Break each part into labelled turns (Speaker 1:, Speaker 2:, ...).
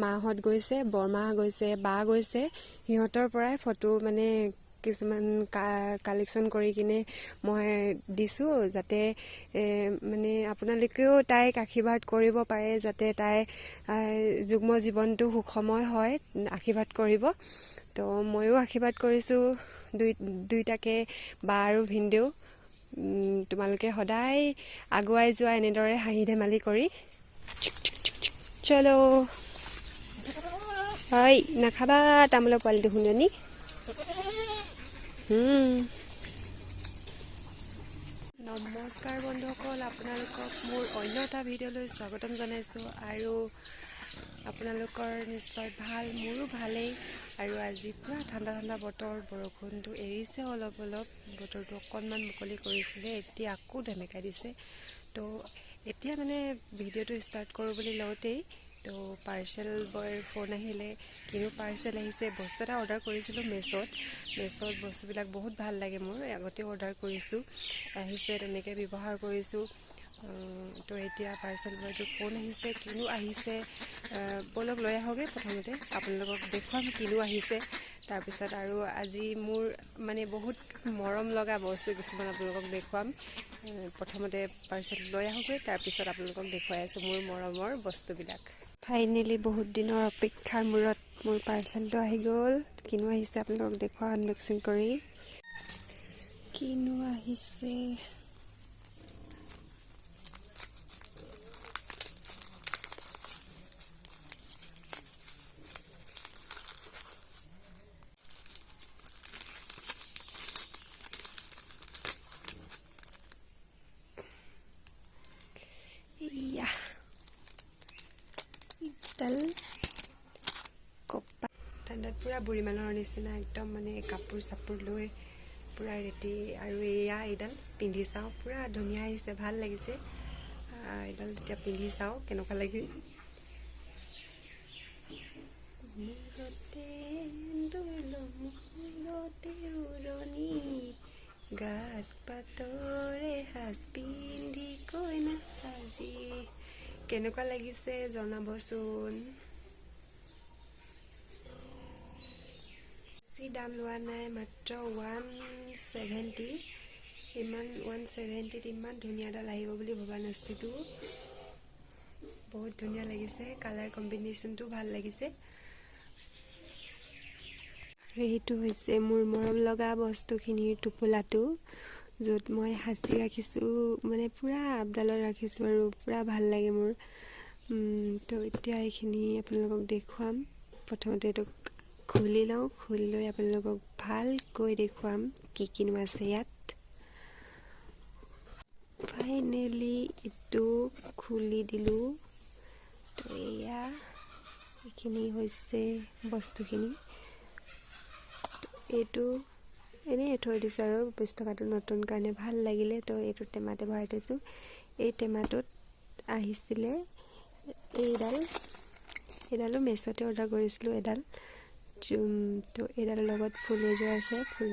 Speaker 1: মাহঁত গৈছে, বৰমা গৈছে, বা গৈছে, সিহঁতৰ পৰাই ফটো মানে কিছুমান কালেকশ্যন কৰি কিনে মই দিছোঁ, যাতে মানে আপোনালোকেও তাইক আশীৰ্বাদ কৰিব পাৰে, যাতে তাই যুগ্ম জীৱনটো সুখময় হয়, আশীৰ্বাদ কৰিব। তো ময়ো আশীৰ্বাদ কৰিছোঁ দুইটাকে, বা আৰু ভিনদেউ। তোমালোকে সদায় আগুৱাই যোৱা এনেদৰে হাঁহি ধেমালি কৰি। চলো হয়, নাখাবা তামোলৰ পোৱালিটো শুননি। নমস্কাৰ বন্ধুসকল, আপোনালোকক মোৰ অন্য এটা ভিডিঅ'লৈ স্বাগতম জনাইছোঁ। আৰু আপোনালোকৰ নিশ্চয় ভাল, মোৰো ভালেই। আৰু আজি পূৰা ঠাণ্ডা ঠাণ্ডা বতৰ, বৰষুণটো এৰিছে অলপ অলপ, বতৰটো অকণমান মুকলি কৰিছিলে, এতিয়া আকৌ ধেমেকাই দিছে। তো এতিয়া মানে ভিডিঅ'টো ষ্টাৰ্ট কৰোঁ বুলি লওঁতেই তো পাৰ্চেল বয়ৰ ফোন আহিলে। কিনো পাৰ্চেল আহিছে, বস্তু এটা অৰ্ডাৰ কৰিছিলোঁ মেছত বস্তুবিলাক বহুত ভাল লাগে মোৰ, আগতে অৰ্ডাৰ কৰিছোঁ, আহিছে, তেনেকৈ ব্যৱহাৰ কৰিছোঁ। তো এতিয়া পাৰ্চেল বয়টো ফোন আহিছে, কিনো আহিছে ব'লক লৈ আহোঁগৈ। প্ৰথমতে আপোনালোকক দেখুৱাম কিনো আহিছে, তাৰপিছত আৰু আজি মোৰ মানে বহুত মৰম লগা বস্তু কিছুমান আপোনালোকক দেখুৱাম। প্ৰথমতে পাৰ্চেল লৈ আহোঁগৈ, তাৰপিছত আপোনালোকক দেখুৱাই আছোঁ মোৰ মৰমৰ বস্তুবিলাক। ফাইনেলি বহুত দিনৰ অপেক্ষাৰ মূৰত মোৰ পাৰ্চেলটো আহি গ'ল। কিনো আহিছে আপোনালোকক দেখুৱাওঁ আনবক্সিং কৰি। কিনো আহিছে, কপা ঠাণ্ডাত পূৰা বুঢ়ী মানুহৰ নিচিনা একদম মানে কাপোৰ চাপোৰ লৈ পূৰা ৰেডি। আৰু এইডাল পিন্ধি চাওঁ, পূৰা ধুনীয়া আহিছে, ভাল লাগিছে। এইডাল তেতিয়া পিন্ধি চাওঁ কেনেকুৱা লাগে। উৰণি গাত পাতৰে সাজ পিন্ধি কইনা সাজি, কেনেকুৱা লাগিছে জনাবচোন। বেছি দাম লোৱা নাই, মাত্ৰ 170। 170ত ইমান ধুনীয়াডাল আহিব বুলি ভবা নাছিলোঁ। বহুত ধুনীয়া লাগিছে, কালাৰ কম্বিনেশ্যনটো ভাল লাগিছে। আৰু এইটো হৈছে মোৰ মৰম লগা বস্তুখিনিৰ টোপোলাটো, য'ত মই সাঁচি ৰাখিছোঁ, মানে পূৰা আপডালত ৰাখিছোঁ আৰু পূৰা ভাল লাগে মোৰ। তো এতিয়া এইখিনি আপোনালোকক দেখুৱাম। প্ৰথমতে এইটো খুলি লওঁ, খুলি লৈ আপোনালোকক ভালকৈ দেখুৱাম কি কিনো আছে ইয়াত। ফাইনেলি এইটো খুলি দিলোঁ। তো এয়া এইখিনি হৈছে বস্তুখিনি। এইটো এনেই থৈ দিছোঁ আৰু 20 টকাটো নতুন কাৰণে ভাল লাগিলে, তো এইটো টেমাতে ভৰাই থৈছোঁ। এই টেমাটোত আহিছিলে এইডালো মেছতে অৰ্ডাৰ কৰিছিলোঁ এডাল। তো এইডালৰ লগত ফুল এযোৰ আছে, ফুল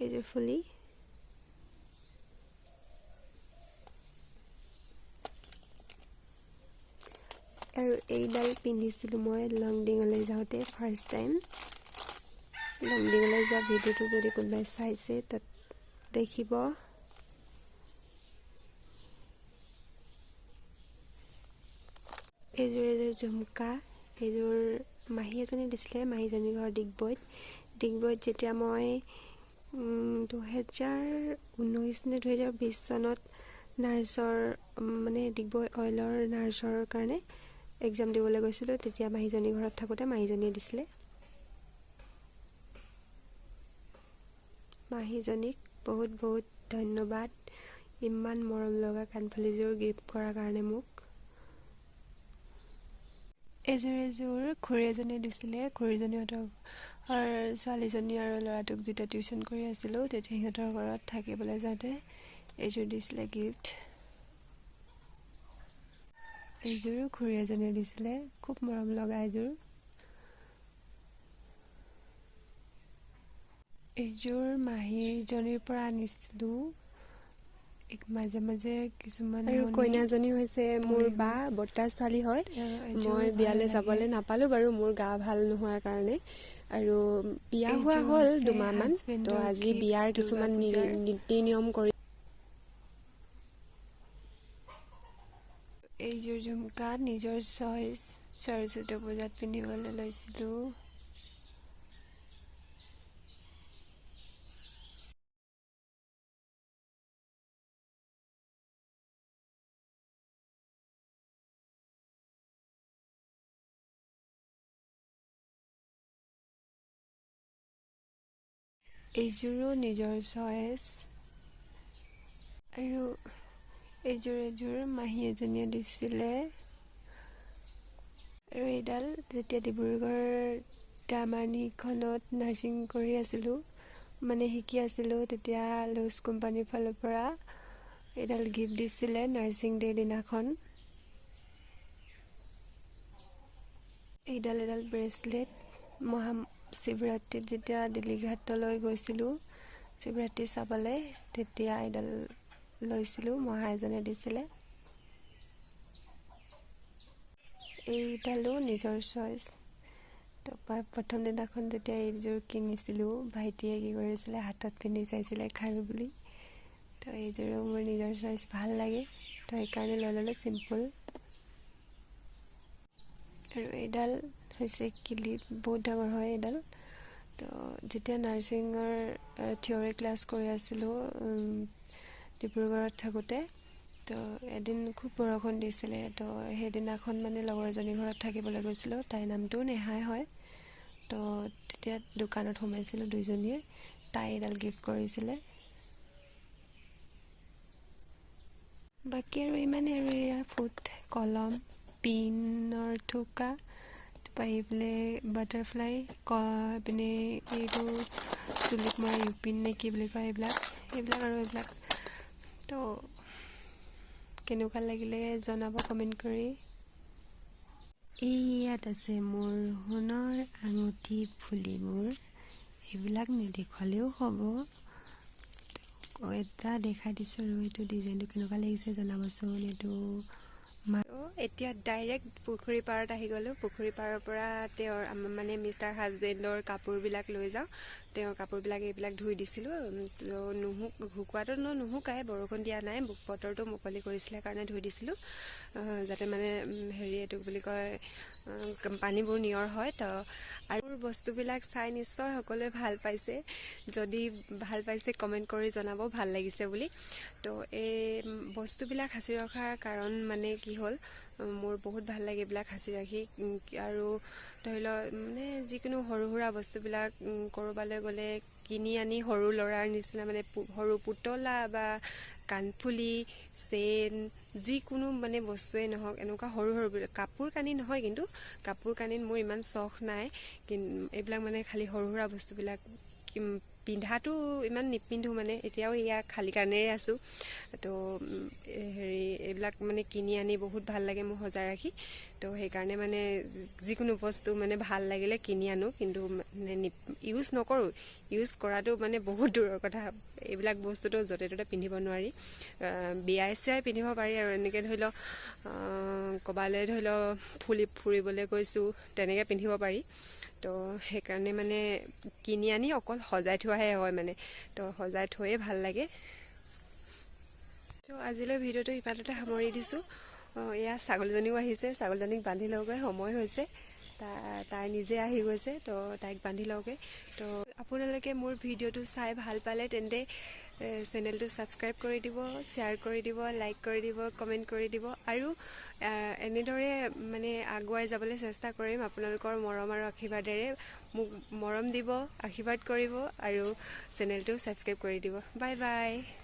Speaker 1: এইযোৰ ফুলি। আৰু এইডাল পিন্ধিছিলোঁ মই লংডিঙলৈ যাওঁতে ফাৰ্ষ্ট টাইম। লংডিঙলৈ যোৱা ভিডিঅ'টো যদি কোনোবাই চাইছে তাত দেখিব। এইযোৰ ঝুমকা, এইযোৰ মাহী এজনী দিছিলে, মাহীজনীৰ ঘৰ ডিগবৈত যেতিয়া মই 2019 নে 2020 চনত নাৰ্ছৰ মানে ডিগবৈ অইলৰ নাৰ্ছৰ কাৰণে এক্সাম দিবলৈ গৈছিলোঁ, তেতিয়া মাহীজনীৰ ঘৰত থাকোঁতে মাহীজনীয়ে দিছিলে। মাহীজনীক বহুত বহুত ধন্যবাদ, ইমান মৰম লগা কাণফুলিযোৰ গিফ্ট কৰাৰ কাৰণে মোক। এযোৰ খুৰী এজনীয়ে দিছিলে, খুৰীজনীহঁতৰ ছোৱালীজনী আৰু ল'ৰাটোক যেতিয়া টিউশ্যন কৰি আছিলোঁ, তেতিয়া সিহঁতৰ ঘৰত থাকিবলৈ যাওঁতে এইযোৰ দিছিলে গিফ্ট। এইযোৰো খুৰী এজনীয়ে দিছিলে, খুব মৰম লগা এইযোৰ। এইযোৰ মাহীজনীৰ পৰা আনিছিলোঁ। মাজে মাজে কিছুমান আৰু কইনাজনী হৈছে মোৰ বা বৰ্তা ছোৱালী হয় মই বিয়ালৈ যাবলৈ নাপালোঁ বাৰু মোৰ গা ভাল নোহোৱাৰ কাৰণে আৰু বিয়া হোৱা হ'ল দুমাহমান তো আজি বিয়াৰ কিছুমান নীতি নিয়ম কৰি এইযোৰ ঝুমকা নিজৰ চইচ সৰস্বতী পূজাত পিন্ধিবলৈ লৈছিলোঁ এইযোৰো নিজৰ চইচ আৰু এইযোৰ মাহী এজনীয়ে দিছিলে আৰু এইডাল যেতিয়া ডিব্ৰুগড় দামানীখনত নাৰ্ছিং কৰি আছিলোঁ মানে শিকি আছিলোঁ তেতিয়া লুজ কোম্পানীৰ ফালৰ পৰা এইডাল গিফ্ট দিছিলে নাৰ্ছিং ডে দিনাখন এইডাল ব্ৰেচলেট মহাশিৱৰাত্ৰিত যেতিয়া দিলীঘাটলৈ গৈছিলোঁ শিৱৰাত্ৰি চাবলৈ তেতিয়া এইডাল লৈছিলোঁ মহা এজনে দিছিলে এইডালো নিজৰ চইচ তাৰপৰা প্ৰথম দিনাখন যেতিয়া এইযোৰ কিনিছিলোঁ ভাইটিয়ে কি কৰিছিলে হাতত পিন্ধি চাইছিলে খাৰু বুলি তো এইযোৰো মোৰ নিজৰ চইচ ভাল লাগে তো সেইকাৰণে লৈ ল'লোঁ চিম্পুল আৰু এইডাল হৈছে ক্লিপ বহুত ডাঙৰ হয় এইডাল তো যেতিয়া নাৰ্ছিঙৰ থিয়ৰী ক্লাছ কৰি আছিলোঁ ডিব্ৰুগড়ত থাকোঁতে তো এদিন খুব বৰষুণ দিছিলে তো সেইদিনাখন মানে লগৰ এজনী ঘৰত থাকিবলৈ গৈছিলোঁ তাইৰ নামটোও নেহাই হয় তো তেতিয়া দোকানত সোমাইছিলোঁ দুইজনীয়ে তাই এডাল গিফ্ট কৰিছিলে বাকী আৰু ইমানেই আৰু ইয়াৰ ফুট কলম পিনৰ থোকা পাৰিবলৈ বাটাৰফ্লাই পিনে এইটো চুলিত মৰা ইউপিন নে কি বুলি কয় এইবিলাক তো কেনেকুৱা লাগিলে জনাব কমেণ্ট কৰি ইয়াত আছে মোৰ সোণৰ আঙুঠি ফুলিবোৰ এইবিলাক নেদেখালেও হ'ব এটা দেখাই দিছোঁ আৰু এইটো ডিজাইনটো কেনেকুৱা লাগিছে জনাবচোন এইটো এতিয়া ডাইৰেক্ট পুখুৰী পাৰত আহি গ'লোঁ পুখুৰী পাৰৰ পৰা তেওঁৰ মানে মিষ্টাৰ হাজবেণ্ডৰ কাপোৰবিলাক লৈ যাওঁ তেওঁৰ কাপোৰবিলাক এইবিলাক ধুই দিছিলোঁ শুকুৱাটো নুশুকাই বৰষুণ দিয়া নাই বতৰটো মুকলি কৰিছিলে কাৰণে ধুই দিছিলোঁ যাতে মানে হেৰি এইটো বুলি কয় পানীবোৰ নিয়ৰ হয় তো আৰু বস্তুবিলাক চাই নিশ্চয় সকলোৱে ভাল পাইছে যদি ভাল পাইছে কমেণ্ট কৰি জনাব ভাল লাগিছে বুলি তো এই বস্তুবিলাক সাঁচি ৰখাৰ কাৰণ মানে কি হ'ল মোৰ বহুত ভাল লাগে এইবিলাক সাঁচি ৰাখি আৰু ধৰি লওক মানে যিকোনো সৰু সুৰা বস্তুবিলাক ক'ৰবালৈ গ'লে কিনি আনি সৰু ল'ৰাৰ নিচিনা মানে সৰু পুতলা বা কাণফুলি চেইন যিকোনো মানে বস্তুৱেই নহওক এনেকুৱা সৰু সৰু কাপোৰ কানি নহয় কিন্তু কাপোৰ কানিত মোৰ ইমান চখ নাই এইবিলাক মানে খালী সৰু সুৰা বস্তুবিলাক পিন্ধাটো ইমান নিপিন্ধোঁ মানে এতিয়াও ইয়াক খালী কাণেৰে আছোঁ তো হেৰি এইবিলাক মানে কিনি আনি বহুত ভাল লাগে মোৰ সজাই ৰাখি তো সেইকাৰণে মানে যিকোনো বস্তু মানে ভাল লাগিলে কিনি আনো কিন্তু মানে ইউজ নকৰোঁ ইউজ কৰাটো মানে বহুত দূৰৰ কথা এইবিলাক বস্তুটো য'তে ত'তে পিন্ধিব নোৱাৰি বিয়াই চিয়াই পিন্ধিব পাৰি আৰু এনেকৈ ধৰি লওক ক'ৰবালৈ ধৰি লওক ফুৰিবলৈ গৈছোঁ তেনেকৈ পিন্ধিব পাৰি তো সেইকাৰণে মানে কিনি আনি অকল সজাই থোৱাহে হয় মানে তো সজাই থৈয়ে ভাল লাগে তো আজিলৈ ভিডিঅ'টো ইমানতে সামৰি দিছোঁ এয়া ছাগলীজনীও আহিছে ছাগলীজনীক বান্ধি লওঁগৈ সময় হৈছে তাই নিজে আহি গৈছে তো তাইক বান্ধি লওঁগৈ তো আপোনালোকে মোৰ ভিডিঅ'টো চাই ভাল পালে তেন্তে চেনেলটো ছাবস্ক্ৰাইব কৰি দিব শ্বেয়াৰ কৰি দিব লাইক কৰি দিব কমেণ্ট কৰি দিব আৰু এনেদৰে মানে আগুৱাই যাবলৈ চেষ্টা কৰিম আপোনালোকৰ মৰম আৰু আশীৰ্বাদেৰে মোক মৰম দিব আশীৰ্বাদ কৰিব আৰু চেনেলটো ছাবস্ক্ৰাইব কৰি দিব বাই বাই